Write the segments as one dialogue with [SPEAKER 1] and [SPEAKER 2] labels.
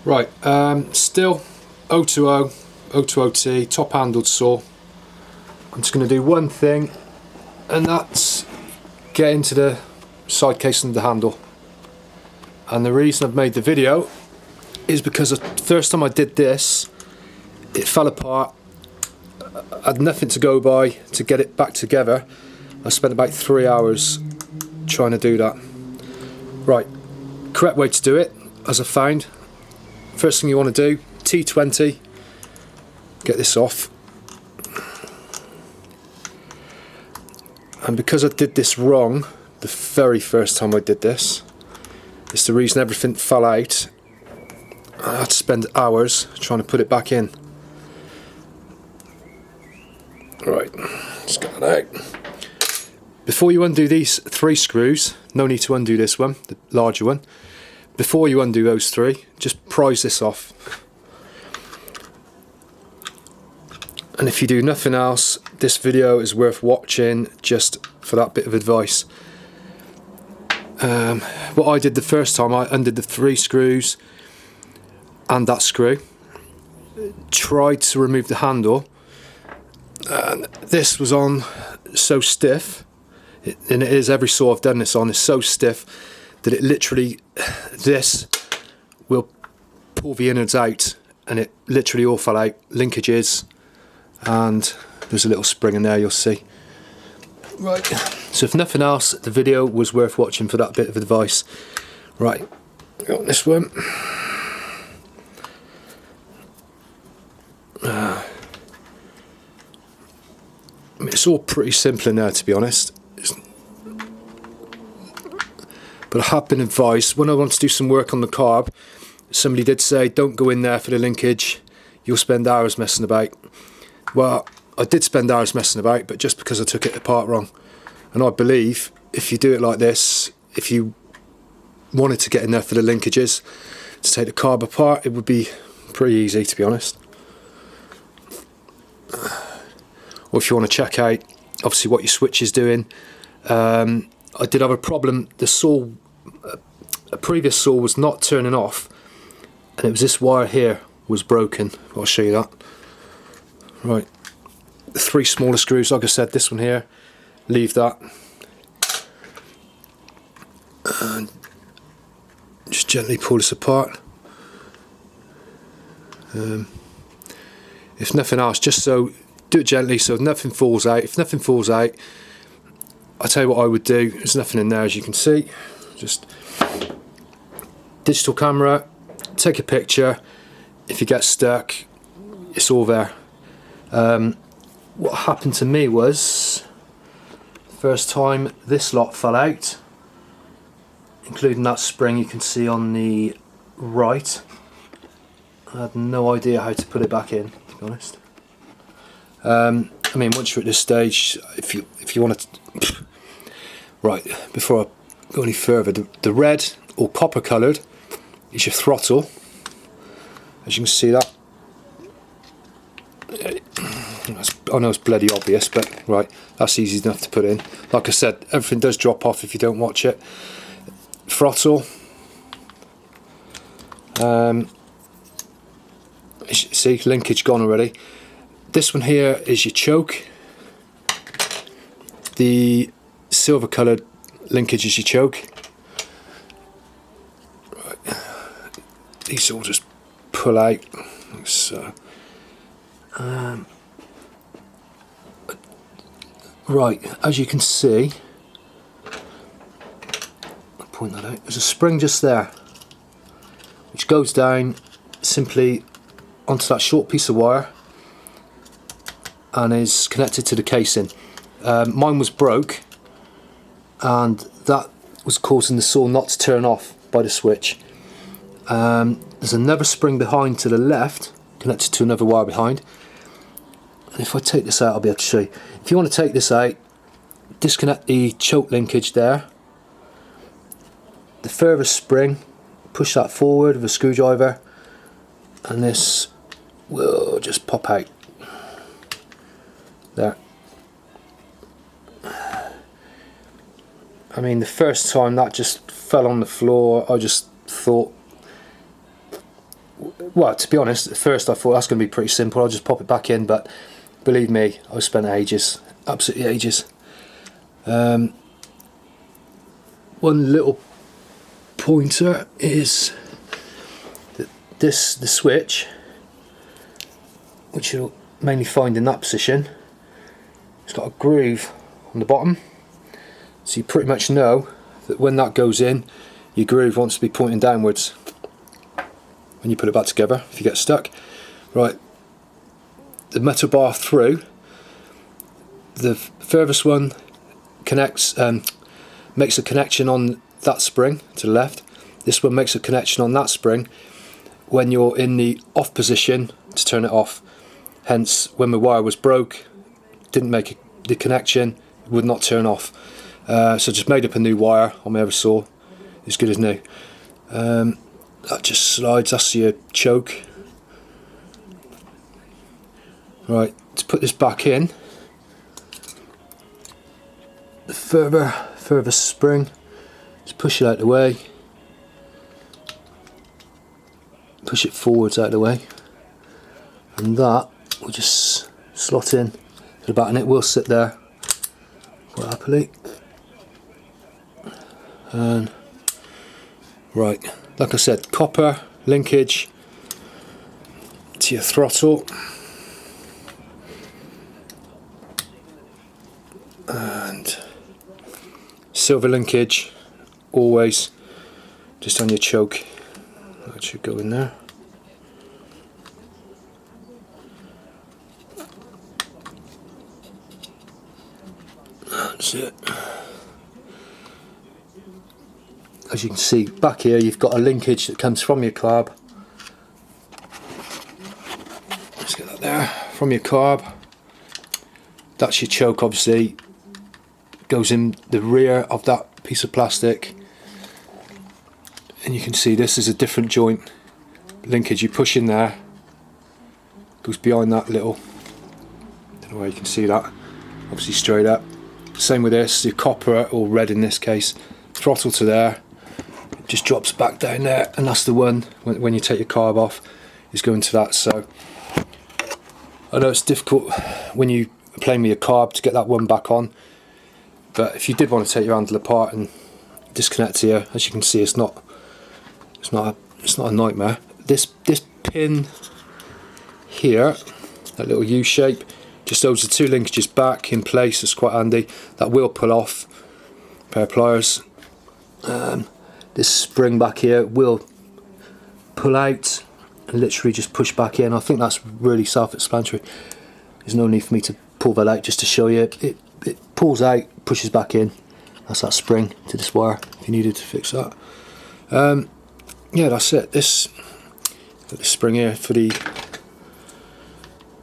[SPEAKER 1] Right, Stihl 020t top handled saw. I'm just going to do one thing, and that's get into the side casing of the handle. And the reason I've made the video is because the first time I did this, it fell apart. I had nothing to go by to get it back together. I spent about 3 hours trying to do that. Right, correct way to do it, as I found. First thing you want to do, T20, get this off. And because I did this wrong the very first time I did this, it's the reason everything fell out. I had to spend hours trying to put it back in. Right, let's get that out. Before you undo these 3 screws, no need to undo this one, the larger one. Before you undo those 3, just prise this off. And if you do nothing else, this video is worth watching just for that bit of advice. What I did the first time, I undid the 3 screws and that screw, tried to remove the handle, and this was on so stiff, and it is every saw I've done this on is so stiff that it literally, this will pull the innards out, and it literally all fell out, linkages, and there's a little spring in there, you'll see. Right, so if nothing else, the video was worth watching for that bit of advice. Right, got this one. I mean, it's all pretty simple in there, to be honest. But I have been advised, when I want to do some work on the carb, somebody did say, don't go in there for the linkage, you'll spend hours messing about. Well, I did spend hours messing about, but just because I took it apart wrong. And I believe, if you do it like this, if you wanted to get in there for the linkages, to take the carb apart, it would be pretty easy, to be honest. Or if you want to check out, obviously, what your switch is doing. I did have a problem, the saw, a previous saw was not turning off, and it was this wire here was broken. I'll show you that. Right, the 3 smaller screws, like I said, this one here, leave that. And just gently pull this apart. If nothing else, just so, do it gently so nothing falls out. If nothing falls out, I'll tell you what I would do. There's nothing in there, as you can see. Just digital camera, take a picture. If you get stuck, it's all there. What happened to me was, first time this lot fell out, including that spring you can see on the right. I had no idea how to put it back in, to be honest. I mean, once you're at this stage, if you want to, right, before I go any further, the red or copper coloured is your throttle. As you can see that. I know it's bloody obvious, but right, that's easy enough to put in. Like I said, everything does drop off if you don't watch it. Throttle. See, linkage gone already. This one here is your choke. The silver coloured linkage is your choke. Right. These all just pull out. So, right, as you can see, I'll point that out. There's a spring just there, which goes down simply onto that short piece of wire and is connected to the casing. Mine was broke, and that was causing the saw not to turn off by the switch. There's another spring behind to the left, connected to another wire behind. And if I take this out, I'll be able to show you. If you want to take this out, disconnect the choke linkage there. The furthest spring, push that forward with a screwdriver, and this will just pop out. There. I mean, the first time that just fell on the floor, I just thought well, to be honest, at first I thought that's going to be pretty simple, I'll just pop it back in, but believe me, I spent ages, absolutely ages. One little pointer is that the switch, which you'll mainly find in that position, it's got a groove on the bottom, so you pretty much know that when that goes in, your groove wants to be pointing downwards when you put it back together if you get stuck. Right, the metal bar through, the furthest one connects, makes a connection on that spring to the left. This one makes a connection on that spring when you're in the off position to turn it off. Hence, when my wire was broke, didn't make the connection, it would not turn off. So just made up a new wire on my other saw, as good as new. That just slides, that's your choke. Right, to put this back in, the further spring, just push it out of the way, push it forwards out of the way, and that will just slot in to the back, and it will sit there quite happily. And right, like I said, copper linkage to your throttle, and silver linkage always just on your choke. That should go in there. That's it. As you can see back here, you've got a linkage that comes from your carb. Let's get that there, from your carb. That's your choke, obviously. Goes in the rear of that piece of plastic. And you can see this is a different joint linkage. You push in there, goes behind that little, don't know where you can see that, obviously straight up. Same with this, your copper, or red in this case, throttle to there, it just drops back down there, and that's the one, when you take your carb off, is going to that. So I know it's difficult when you are playing with your carb to get that one back on, but if you did want to take your handle apart and disconnect here, as you can see, it's not a nightmare. This pin here, that little U shape, just holds the two linkages back in place. It's quite handy. That will pull off. A pair of pliers. This spring back here will pull out and literally just push back in. I think that's really self-explanatory. There's no need for me to pull that out just to show you. It pulls out, pushes back in. That's that spring to this wire if you needed to fix that. Yeah, that's it. This spring here for the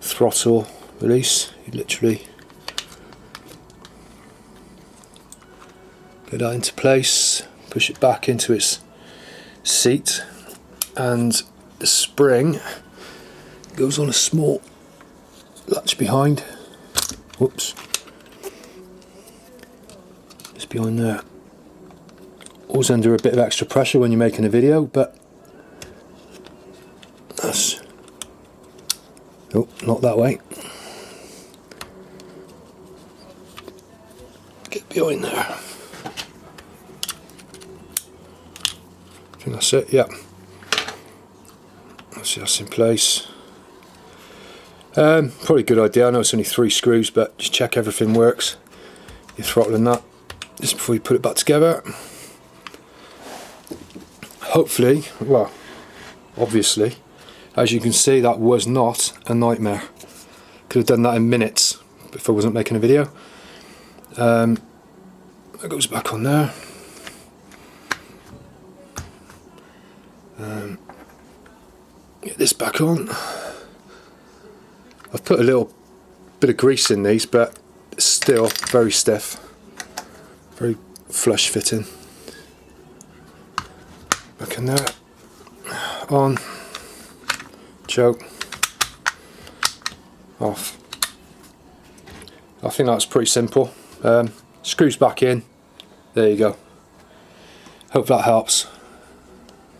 [SPEAKER 1] throttle release. You literally get that into place, push it back into its seat, and the spring goes on a small latch behind. Whoops. Just behind there. Always under a bit of extra pressure when you're making a video, but that's, oh, not that way. Get behind there. I think that's it, yeah. Let's see, that's in place. Probably a good idea. I know it's only 3 screws, but just check everything works. You're throttling that just before you put it back together. Hopefully, well, obviously, as you can see, that was not a nightmare. Could have done that in minutes if I wasn't making a video. That goes back on there. Get this back on. I've put a little bit of grease in these, but it's still very stiff, very flush fitting. Back in there, on, choke, off. I think that's pretty simple. Screws back in, there you go. Hope that helps.